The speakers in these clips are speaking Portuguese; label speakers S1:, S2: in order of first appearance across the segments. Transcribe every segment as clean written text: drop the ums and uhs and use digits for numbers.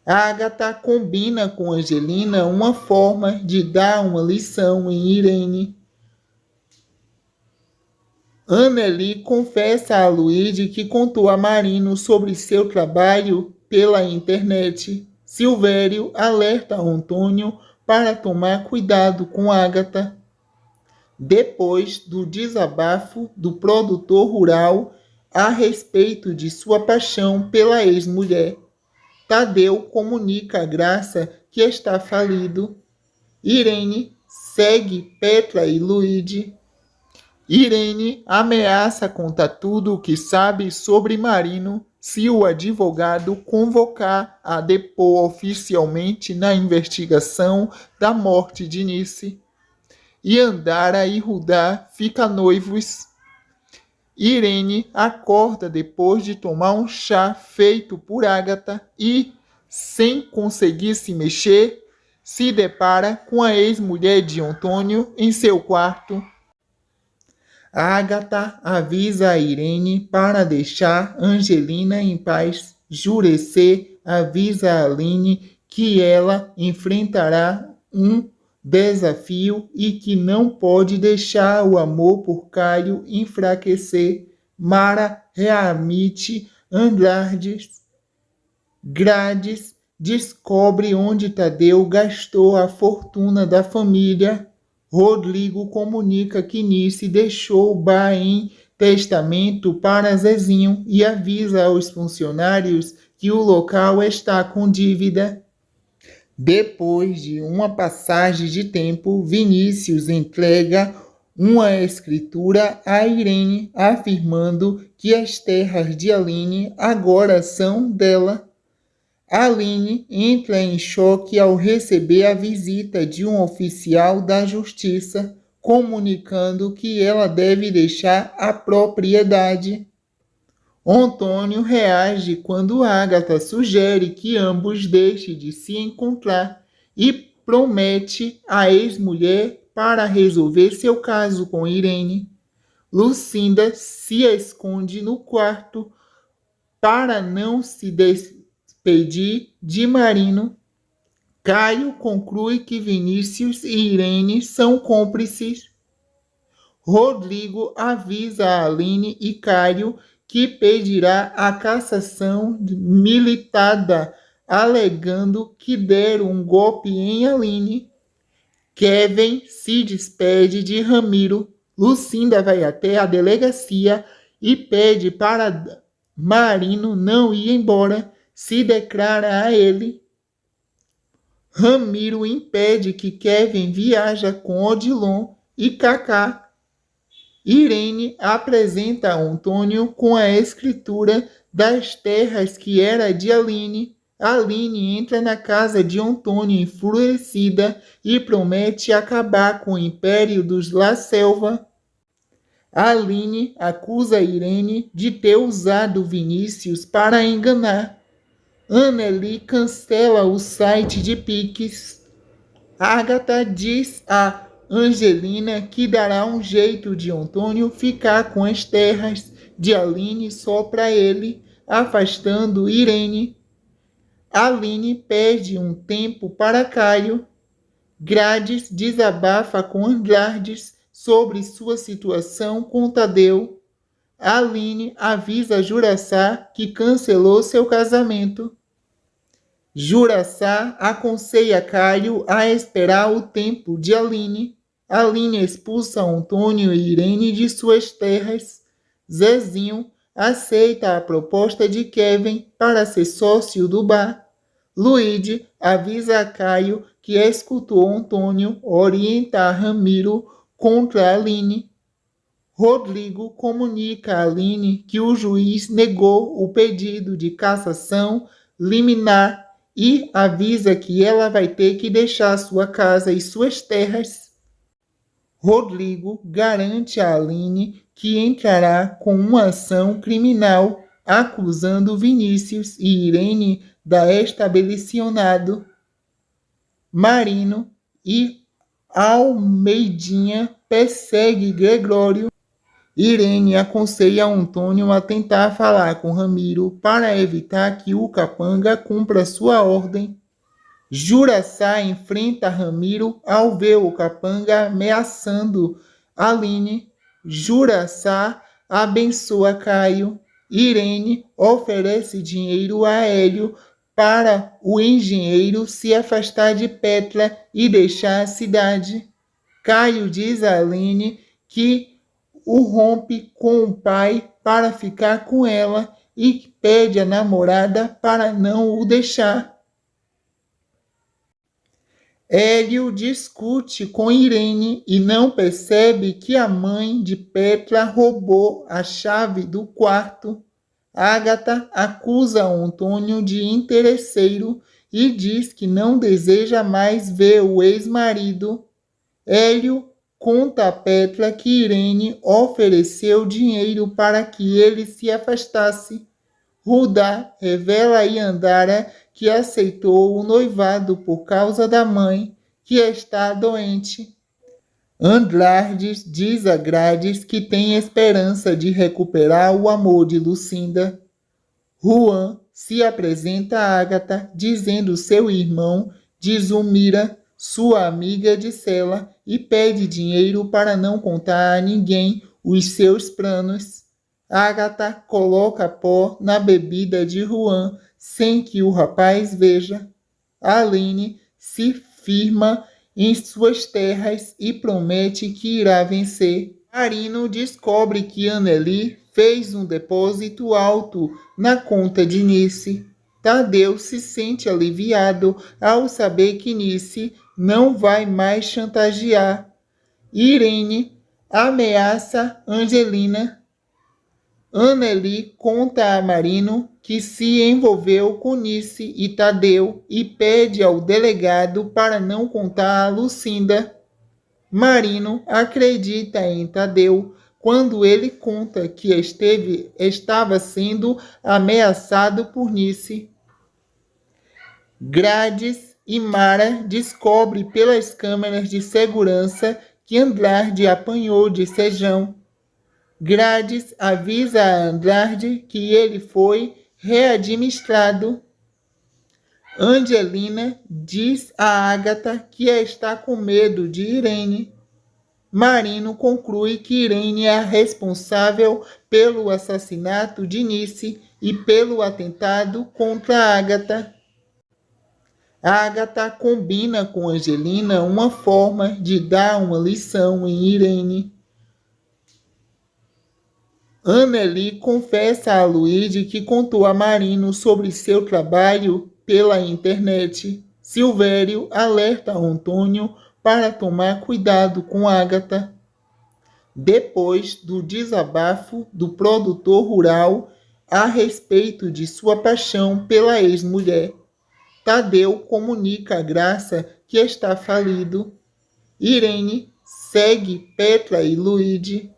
S1: Agatha combina com Angelina uma forma de dar uma lição em Irene. Anneli confessa a Luigi que contou a Marino sobre seu trabalho pela internet. Silvério alerta Antônio para tomar cuidado com Agatha. Depois do desabafo do produtor rural a respeito de sua paixão pela ex-mulher, Tadeu comunica a Graça que está falido. Irene segue Petra e Luigi. Irene ameaça contar tudo o que sabe sobre Marino se o advogado convocar a depor oficialmente na investigação da morte de Nice. E Andara e Rudá ficam noivos. Irene acorda depois de tomar um chá feito por Agatha e, sem conseguir se mexer, se depara com a ex-mulher de Antônio em seu quarto. Agatha avisa a Irene para deixar Angelina em paz. Jurecê avisa a Aline que ela enfrentará um desafio e que não pode deixar o amor por Caio enfraquecer. Mara readmite Andrades. Grades descobre onde Tadeu gastou a fortuna da família. Rodrigo comunica que Nice deixou o bar em testamento para Zezinho e avisa aos funcionários que o local está com dívida. Depois de uma passagem de tempo, Vinícius entrega uma escritura a Irene, afirmando que as terras de Aline agora são dela. Aline entra em choque ao receber a visita de um oficial da justiça, comunicando que ela deve deixar a propriedade. Antônio reage quando Agatha sugere que ambos deixem de se encontrar e promete a ex-mulher para resolver seu caso com Irene. Lucinda se esconde no quarto para não se despedir de Marino. Caio conclui que Vinícius e Irene são cúmplices. Rodrigo avisa a Aline e Caio que pedirá a cassação militada, alegando que deram um golpe em Aline. Kevin se despede de Ramiro. Lucinda vai até a delegacia e pede para Marino não ir embora, se declara a ele. Ramiro impede que Kevin viaja com Odilon e Kaká. Irene apresenta a Antônio com a escritura das terras que era de Aline. Aline entra na casa de Antônio enfurecida e promete acabar com o império dos La Selva. Aline acusa Irene de ter usado Vinícius para enganar. Anneli cancela o site de Pix. Agatha diz a Angelina que dará um jeito de Antônio ficar com as terras de Aline só para ele, afastando Irene. Aline pede um tempo para Caio. Grades desabafa com Andrades sobre sua situação com Tadeu. Aline avisa Juraçá que cancelou seu casamento. Juraçá aconselha Caio a esperar o tempo de Aline. Aline expulsa Antônio e Irene de suas terras. Zezinho aceita a proposta de Kevin para ser sócio do bar. Luigi avisa a Caio que escutou Antônio orientar Ramiro contra Aline. Rodrigo comunica a Aline que o juiz negou o pedido de cassação liminar e avisa que ela vai ter que deixar sua casa e suas terras. Rodrigo garante a Aline que entrará com uma ação criminal acusando Vinícius e Irene da estabelecionado. Marino e Almeidinha persegue Gregório Irene aconselha Antônio a tentar falar com Ramiro para evitar que o capanga cumpra sua ordem. Juraçá enfrenta Ramiro ao ver o capanga ameaçando Aline. Juraçá abençoa Caio. Irene oferece dinheiro a Hélio para o engenheiro se afastar de Petra e deixar a cidade. Caio diz a Aline que o rompe com o pai para ficar com ela e pede a namorada para não o deixar. Hélio discute com Irene e não percebe que a mãe de Petra roubou a chave do quarto. Ágata acusa Antônio de interesseiro e diz que não deseja mais ver o ex-marido. Hélio conta a Petra que Irene ofereceu dinheiro para que ele se afastasse. Rudá revela a Yandara que aceitou o noivado por causa da mãe, que está doente. Andrade diz a Grades que tem esperança de recuperar o amor de Lucinda. Juan se apresenta a Ágata dizendo seu irmão de Zulmira, sua amiga de cela, e pede dinheiro para não contar a ninguém os seus planos. Ágata coloca pó na bebida de Juan sem que o rapaz veja. Aline se firma em suas terras e promete que irá vencer. Marino descobre que Anneli fez um depósito alto na conta de Nice. Tadeu se sente aliviado ao saber que Nice não vai mais chantagear. Irene ameaça Angelina. Anneli conta a Marino que se envolveu com Nice e Tadeu e pede ao delegado para não contar a Lucinda. Marino acredita em Tadeu quando ele conta que estava sendo ameaçado por Nice. Grades e Mara descobrem pelas câmeras de segurança que Andrade apanhou de Sejão. Grades avisa a Andrade que ele foi readministrado. Angelina diz a Ágata que está com medo de Irene. Marino conclui que Irene é a responsável pelo assassinato de Nice e pelo atentado contra Ágata. Ágata combina com Angelina uma forma de dar uma lição em Irene. Anneli confessa a Luigi que contou a Marino sobre seu trabalho pela internet. Silvério alerta Antônio para tomar cuidado com Ágata. Depois do desabafo do produtor rural a respeito de sua paixão pela ex-mulher, Tadeu comunica a Graça que está falido. Irene segue Petra e Luigi.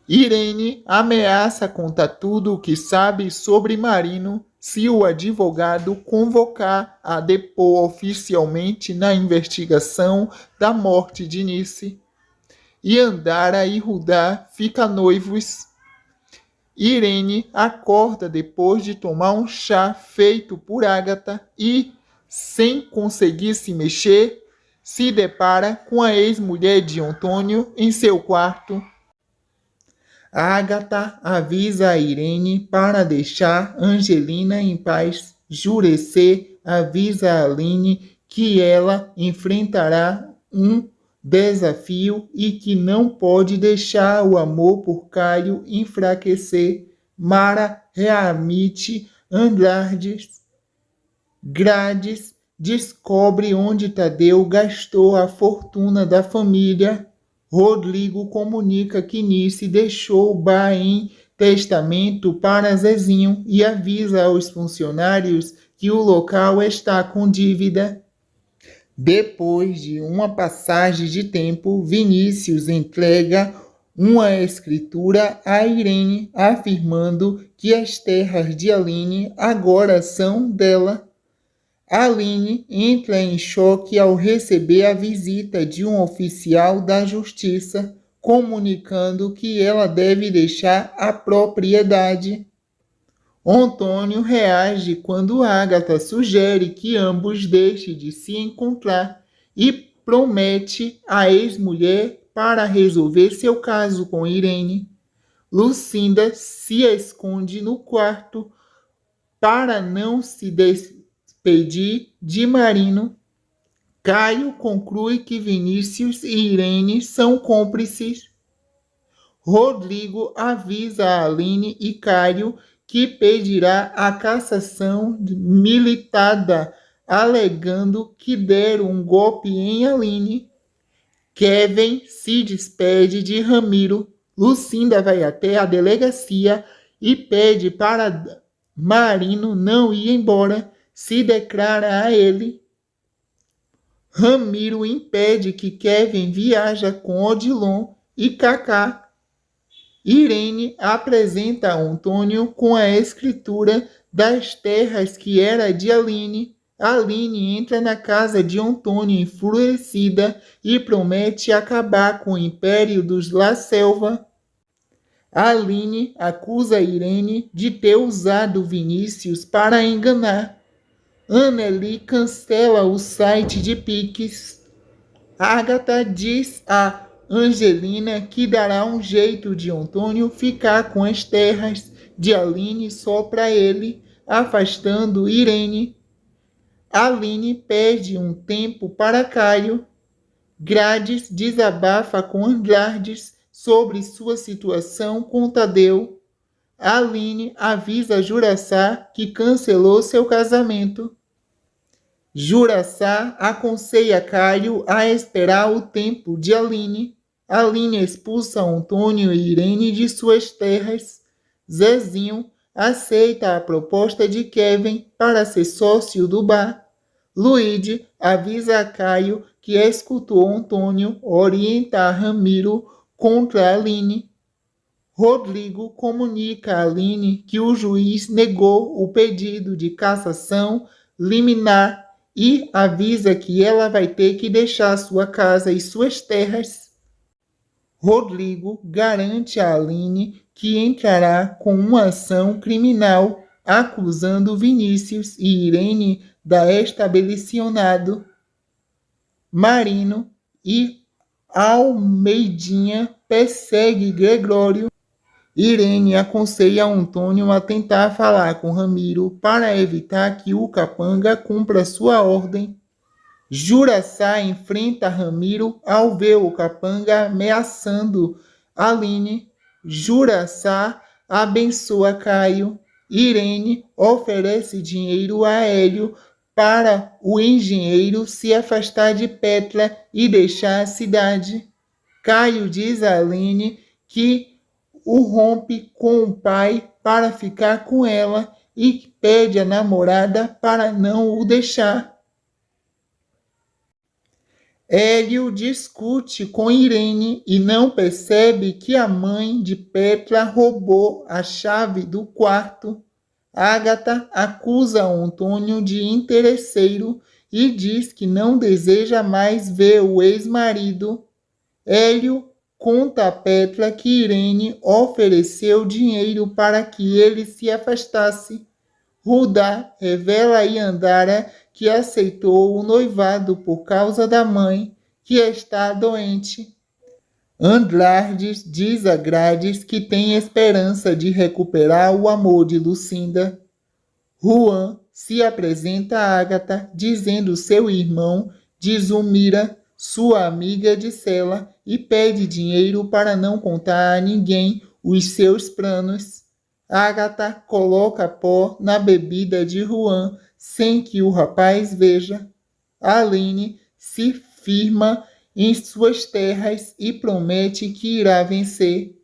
S1: Irene ameaça contar tudo o que sabe sobre Marino se o advogado convocar a depor oficialmente na investigação da morte de Nice. Yandara e Rudá ficam noivos. Irene acorda depois de tomar um chá feito por Ágata e, sem conseguir se mexer, se depara com a ex-mulher de Antônio em seu quarto. Ágata avisa a Irene para deixar Angelina em paz. Jurecê avisa a Aline que ela enfrentará um desafio e que não pode deixar o amor por Caio enfraquecer. Mara readmite Andrade. Grades descobre onde Tadeu gastou a fortuna da família. Rodrigo comunica que Nice deixou o bar em testamento para Zezinho e avisa aos funcionários que o local está com dívida. Depois de uma passagem de tempo, Vinícius entrega uma escritura a Irene, afirmando que as terras de Aline agora são dela. Aline entra em choque ao receber a visita de um oficial da justiça. comunicando que ela deve deixar a propriedade. Antônio reage quando Ágata sugere que ambos deixem de se encontrar e promete a ex-mulher para resolver seu caso com Irene. Lucinda se esconde no quarto para não se despedir de Marino. Caio conclui que Vinícius e Irene são cúmplices. Rodrigo avisa a Aline e Caio que pedirá a cassação militada, alegando que deram um golpe em Aline. Kevin se despede de Ramiro. Lucinda vai até a delegacia e pede para Marino não ir embora, se declara a ele. Ramiro impede que Kevin viaje com Odilon e Cacá. Irene apresenta a Antônio com a escritura das terras que era de Aline. Aline entra na casa de Antônio enfurecida e promete acabar com o império dos La Selva. Aline acusa Irene de ter usado Vinícius para enganar. Anneli cancela o site de Pix. Ágata diz a Angelina que dará um jeito de Antônio ficar com as terras de Aline só para ele, afastando Irene. Aline pede um tempo para Caio. Grades desabafa com Andrades sobre sua situação com Tadeu. Aline avisa Juraçá que cancelou seu casamento. Juraçá aconselha Caio a esperar o tempo de Aline. Aline expulsa Antônio e Irene de suas terras. Zezinho aceita a proposta de Kevin para ser sócio do bar. Luíde avisa a Caio que escutou Antônio orientar Ramiro contra Aline. Rodrigo comunica a Aline que o juiz negou o pedido de cassação liminar e avisa que ela vai ter que deixar sua casa e suas terras. Rodrigo garante a Aline que entrará com uma ação criminal acusando Vinícius e Irene da estabelecionado. Marino e Almeidinha persegue Gregório. Irene aconselha Antônio a tentar falar com Ramiro para evitar que o capanga cumpra sua ordem. Juraçá enfrenta Ramiro ao ver o capanga ameaçando Aline. Juraçá abençoa Caio. Irene oferece dinheiro a Hélio para o engenheiro se afastar de Petra e deixar a cidade. Caio diz a Aline que o rompe com o pai para ficar com ela e pede a namorada para não o deixar. Hélio discute com Irene e não percebe que a mãe de Petra roubou a chave do quarto. Ágata acusa Antônio de interesseiro e diz que não deseja mais ver o ex-marido. Hélio conta a Petra que Irene ofereceu dinheiro para que ele se afastasse. Rudá revela a Yandara que aceitou o noivado por causa da mãe, que está doente. Andrades diz a Grades que tem esperança de recuperar o amor de Lucinda. Juan se apresenta a Ágata dizendo seu irmão de Zulmira, sua amiga de cela, e pede dinheiro para não contar a ninguém os seus planos. Ágata coloca pó na bebida de Juan sem que o rapaz veja. Aline se firma em suas terras e promete que irá vencer.